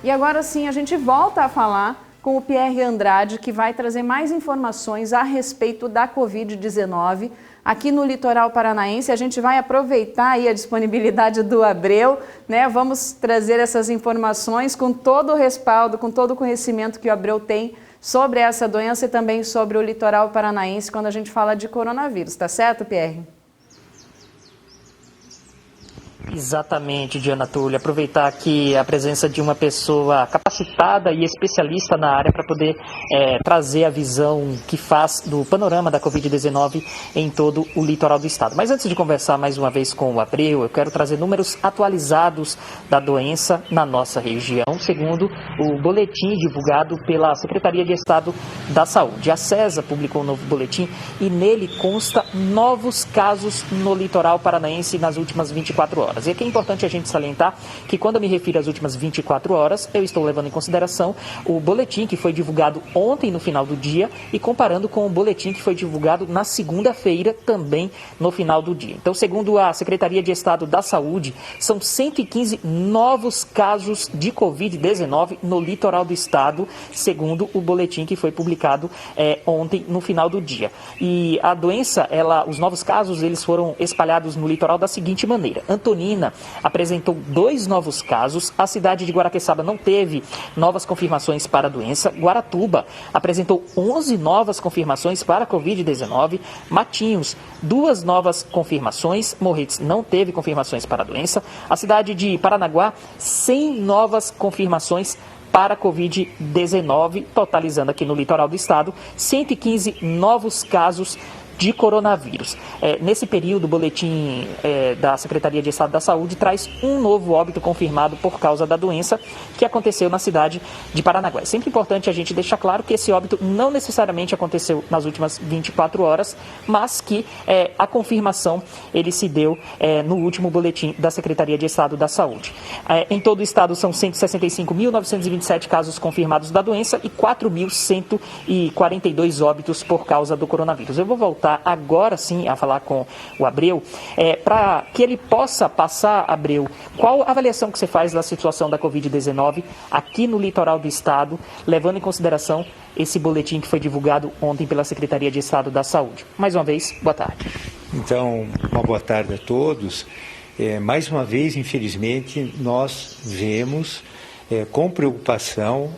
E agora sim, a gente volta a falar com o Pierre Andrade, que vai trazer mais informações a respeito da Covid-19 aqui no litoral paranaense. A gente vai aproveitar aí a disponibilidade do Abreu, né? Vamos trazer essas informações com todo o respaldo, com todo o conhecimento que o Abreu tem sobre essa doença e também sobre o litoral paranaense quando a gente fala de coronavírus. Tá certo, Pierre? Exatamente, Diana Tully. Aproveitar aqui a presença de uma pessoa capacitada e especialista na área para poder trazer a visão que faz do panorama da Covid-19 em todo o litoral do estado. Mas antes de conversar mais uma vez com o Abreu, eu quero trazer números atualizados da doença na nossa região, segundo o boletim divulgado pela Secretaria de Estado da Saúde. A CESA publicou um novo boletim e nele consta novos casos no litoral paranaense nas últimas 24 horas. E aqui é importante a gente salientar que quando eu me refiro às últimas 24 horas, eu estou levando em consideração o boletim que foi divulgado ontem no final do dia e comparando com o boletim que foi divulgado na segunda-feira também no final do dia. Então, segundo a Secretaria de Estado da Saúde, são 115 novos casos de Covid-19 no litoral do estado, segundo o boletim que foi publicado ontem no final do dia. E a doença, os novos casos, eles foram espalhados no litoral da seguinte maneira. Antonina apresentou 2 novos casos, a cidade de Guaraqueçaba não teve novas confirmações para a doença, Guaratuba apresentou 11 novas confirmações para a Covid-19, Matinhos, 2 novas confirmações, Morretes não teve confirmações para a doença, a cidade de Paranaguá, 100 novas confirmações para a Covid-19, totalizando aqui no litoral do estado, 115 novos casos de coronavírus. Nesse período, o boletim da Secretaria de Estado da Saúde traz um novo óbito confirmado por causa da doença que aconteceu na cidade de Paranaguá. É sempre importante a gente deixar claro que esse óbito não necessariamente aconteceu nas últimas 24 horas, mas que a confirmação ele se deu no último boletim da Secretaria de Estado da Saúde. Em todo o estado são 165.927 casos confirmados da doença e 4.142 óbitos por causa do coronavírus. Eu vou voltar agora sim a falar com o Abreu, para que ele possa passar, Abreu, qual a avaliação que você faz da situação da Covid-19 aqui no litoral do estado, levando em consideração esse boletim que foi divulgado ontem pela Secretaria de Estado da Saúde. Mais uma vez, boa tarde. Então, uma boa tarde a todos. Mais uma vez, infelizmente, nós vemos com preocupação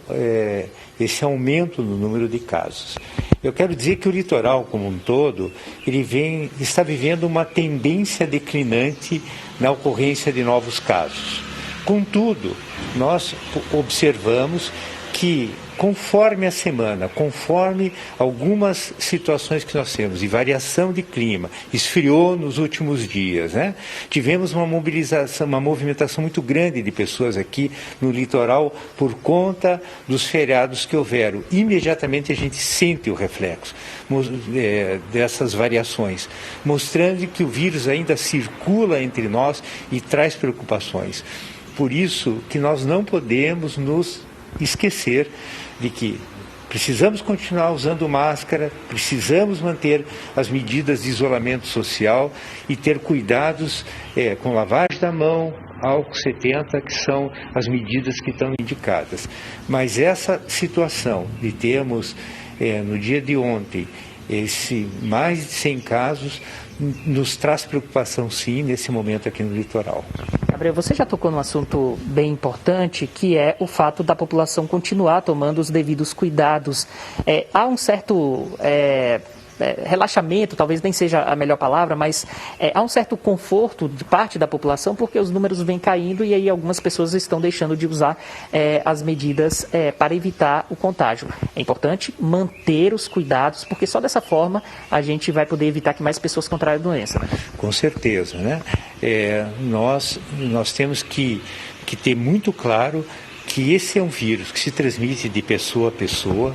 esse aumento no número de casos. Eu quero dizer que o litoral como um todo, está vivendo uma tendência declinante na ocorrência de novos casos. Contudo, nós observamos que conforme a semana, conforme algumas situações que nós temos, e variação de clima, esfriou nos últimos dias, né? Tivemos uma movimentação muito grande de pessoas aqui no litoral por conta dos feriados que houveram. Imediatamente a gente sente o reflexo dessas variações, mostrando que o vírus ainda circula entre nós e traz preocupações. Por isso que nós não podemos nos esquecer de que precisamos continuar usando máscara, precisamos manter as medidas de isolamento social e ter cuidados com lavagem da mão, álcool 70, que são as medidas que estão indicadas. Mas essa situação de termos, no dia de ontem, mais de 100 casos, nos traz preocupação sim nesse momento aqui no litoral. Gabriel, você já tocou num assunto bem importante, que é o fato da população continuar tomando os devidos cuidados. Há um certo relaxamento, talvez nem seja a melhor palavra, mas há um certo conforto de parte da população, porque os números vêm caindo e aí algumas pessoas estão deixando de usar as medidas para evitar o contágio. É importante manter os cuidados, porque só dessa forma a gente vai poder evitar que mais pessoas contraiam a doença. Né? Com certeza, né? Nós temos que ter muito claro que esse é um vírus que se transmite de pessoa a pessoa.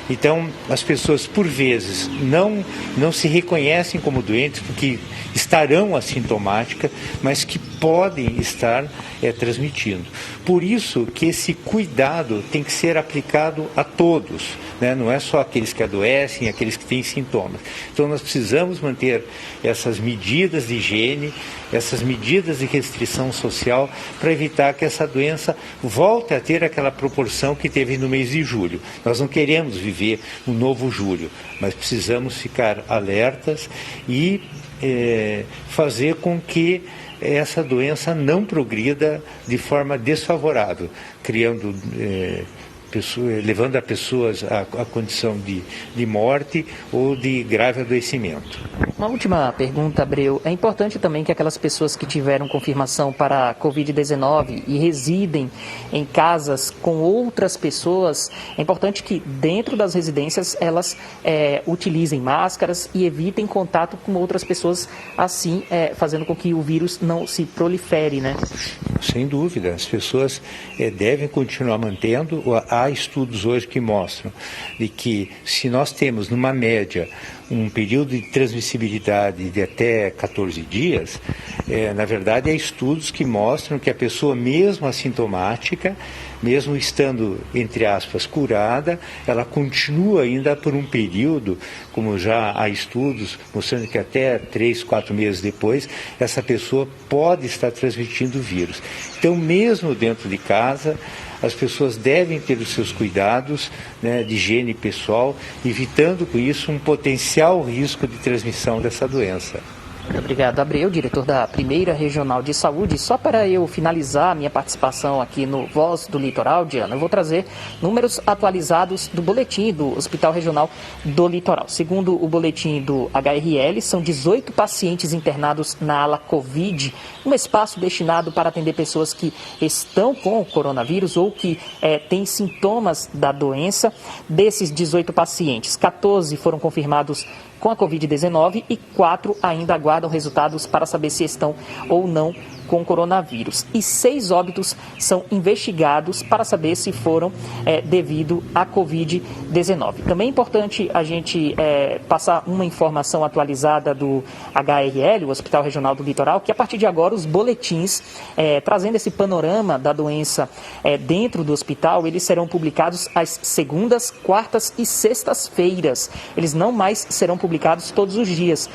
Então, as pessoas, por vezes, não se reconhecem como doentes porque estarão assintomáticas, mas que podem estar transmitindo. Por isso que esse cuidado tem que ser aplicado a todos, né? Não é só aqueles que adoecem, aqueles que têm sintomas. Então, nós precisamos manter essas medidas de higiene, essas medidas de restrição social para evitar que essa doença volte volta a ter aquela proporção que teve no mês de julho. Nós não queremos viver um novo julho, mas precisamos ficar alertas e fazer com que essa doença não progrida de forma desfavorável, criando levando a pessoas à condição de morte ou de grave adoecimento. Uma última pergunta, Abreu. É importante também que aquelas pessoas que tiveram confirmação para a Covid-19 e residem em casas com outras pessoas, é importante que dentro das residências elas utilizem máscaras e evitem contato com outras pessoas, assim fazendo com que o vírus não se prolifere, né? Sem dúvida, as pessoas devem continuar mantendo. Há estudos hoje que mostram de que se nós temos numa média um período de transmissibilidade de até 14 dias, na verdade há estudos que mostram que a pessoa mesmo assintomática, mesmo estando, entre aspas, curada, ela continua ainda por um período, como já há estudos mostrando que até 3, 4 meses depois, essa pessoa pode estar transmitindo o vírus. Então, mesmo dentro de casa, as pessoas devem ter os seus cuidados, né, de higiene pessoal, evitando com isso um potencial risco de transmissão dessa doença. Muito obrigado, Abreu, diretor da Primeira Regional de Saúde. Só para eu finalizar a minha participação aqui no Voz do Litoral, Diana, eu vou trazer números atualizados do boletim do Hospital Regional do Litoral. Segundo o boletim do HRL, são 18 pacientes internados na ala Covid, um espaço destinado para atender pessoas que estão com o coronavírus ou que têm sintomas da doença. Desses 18 pacientes, 14 foram confirmados com a Covid-19 e 4 ainda aguardam resultados para saber se estão ou não com coronavírus. E 6 óbitos são investigados para saber se foram devido à Covid-19. Também é importante a gente passar uma informação atualizada do HRL, o Hospital Regional do Litoral, que a partir de agora os boletins trazendo esse panorama da doença dentro do hospital, eles serão publicados às segundas, quartas e sextas-feiras. Eles não mais serão publicados todos os dias.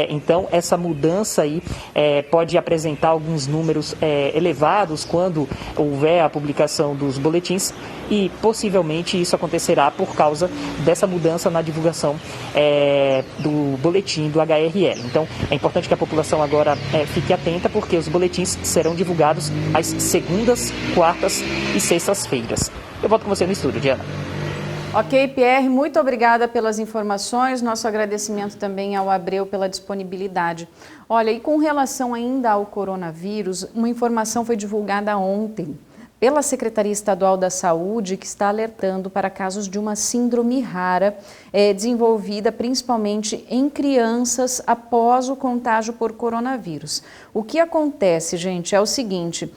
Então, essa mudança aí pode apresentar alguns números elevados quando houver a publicação dos boletins e possivelmente isso acontecerá por causa dessa mudança na divulgação do boletim do HRL. Então é importante que a população agora fique atenta porque os boletins serão divulgados às segundas, quartas e sextas-feiras. Eu volto com você no estúdio, Diana. Ok, Pierre, muito obrigada pelas informações, nosso agradecimento também ao Abreu pela disponibilidade. Olha, e com relação ainda ao coronavírus, uma informação foi divulgada ontem pela Secretaria Estadual da Saúde, que está alertando para casos de uma síndrome rara desenvolvida principalmente em crianças após o contágio por coronavírus. O que acontece, gente, é o seguinte,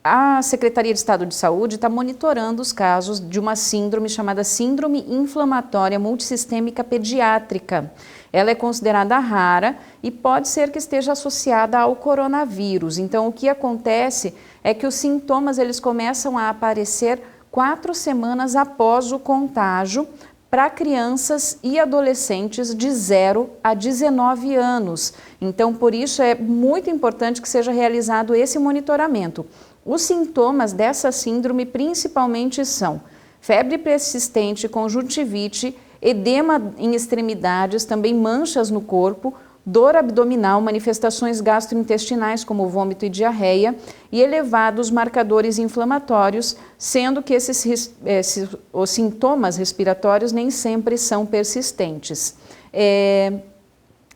a Secretaria de Estado de Saúde está monitorando os casos de uma síndrome chamada Síndrome Inflamatória Multissistêmica Pediátrica. Ela é considerada rara e pode ser que esteja associada ao coronavírus. Então, o que acontece é que os sintomas eles começam a aparecer 4 semanas após o contágio para crianças e adolescentes de 0 a 19 anos. Então, por isso é muito importante que seja realizado esse monitoramento. Os sintomas dessa síndrome principalmente são febre persistente, conjuntivite, edema em extremidades, também manchas no corpo, dor abdominal, manifestações gastrointestinais como vômito e diarreia e elevados marcadores inflamatórios, sendo que os sintomas respiratórios nem sempre são persistentes.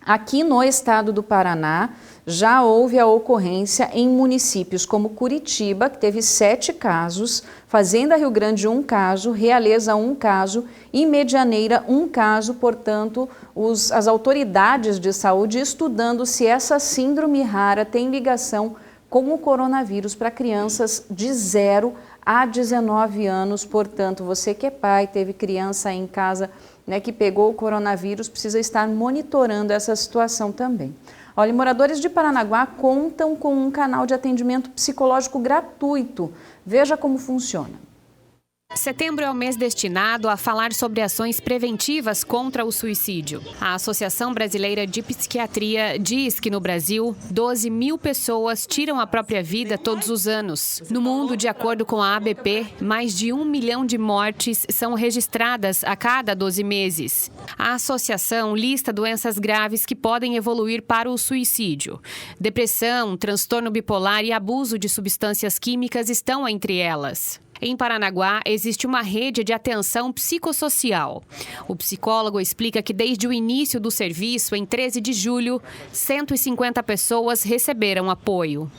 Aqui no estado do Paraná, já houve a ocorrência em municípios como Curitiba, que teve 7 casos, Fazenda Rio Grande 1 caso, Realeza 1 caso e Medianeira 1 caso. Portanto, as autoridades de saúde estudando se essa síndrome rara tem ligação com o coronavírus para crianças de 0 a 19 anos. Portanto, você que é pai, teve criança em casa, né, que pegou o coronavírus, precisa estar monitorando essa situação também. Olha, moradores de Paranaguá contam com um canal de atendimento psicológico gratuito. Veja como funciona. Setembro é o mês destinado a falar sobre ações preventivas contra o suicídio. A Associação Brasileira de Psiquiatria diz que no Brasil, 12 mil pessoas tiram a própria vida todos os anos. No mundo, de acordo com a ABP, mais de 1 milhão de mortes são registradas a cada 12 meses. A associação lista doenças graves que podem evoluir para o suicídio. Depressão, transtorno bipolar e abuso de substâncias químicas estão entre elas. Em Paranaguá, existe uma rede de atenção psicossocial. O psicólogo explica que desde o início do serviço, em 13 de julho, 150 pessoas receberam apoio.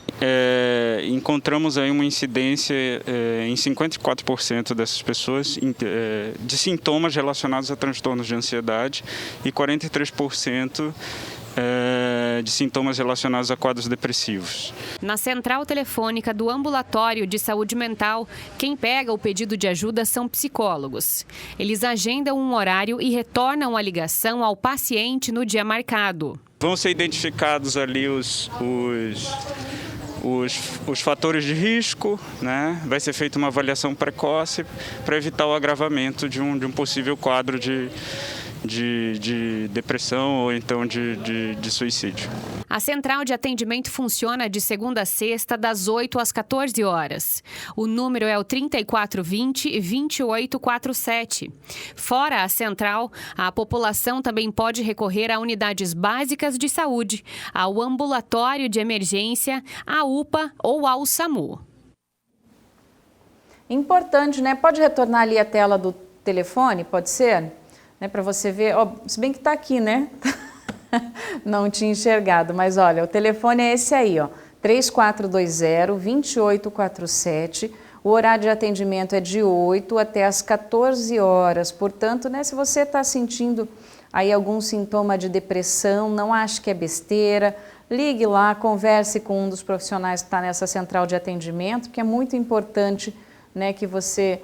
Encontramos aí uma incidência em 54% dessas pessoas de sintomas relacionados a transtornos de ansiedade e 43% de sintomas relacionados a quadros depressivos. Na central telefônica do Ambulatório de Saúde Mental, quem pega o pedido de ajuda são psicólogos. Eles agendam um horário e retornam a ligação ao paciente no dia marcado. Vão ser identificados ali os fatores de risco, né? Vai ser feita uma avaliação precoce para evitar o agravamento de um possível quadro de depressão ou então de suicídio. A central de atendimento funciona de segunda a sexta, das 8 às 14 horas. O número é o 3420-2847. Fora a central, a população também pode recorrer a unidades básicas de saúde, ao ambulatório de emergência, à UPA ou ao SAMU. Importante, né? Pode retornar ali a tela do telefone, pode ser? Para você ver, se bem que está aqui, né? Não tinha enxergado, mas olha, o telefone é esse aí, 3420-2847. O horário de atendimento é de 8 até as 14 horas. Portanto, né, se você está sentindo aí algum sintoma de depressão, não ache que é besteira, ligue lá, converse com um dos profissionais que está nessa central de atendimento, que é muito importante, né, que você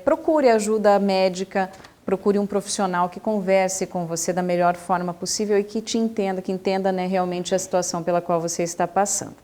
procure ajuda médica. Procure um profissional que converse com você da melhor forma possível e que te entenda, né, realmente a situação pela qual você está passando.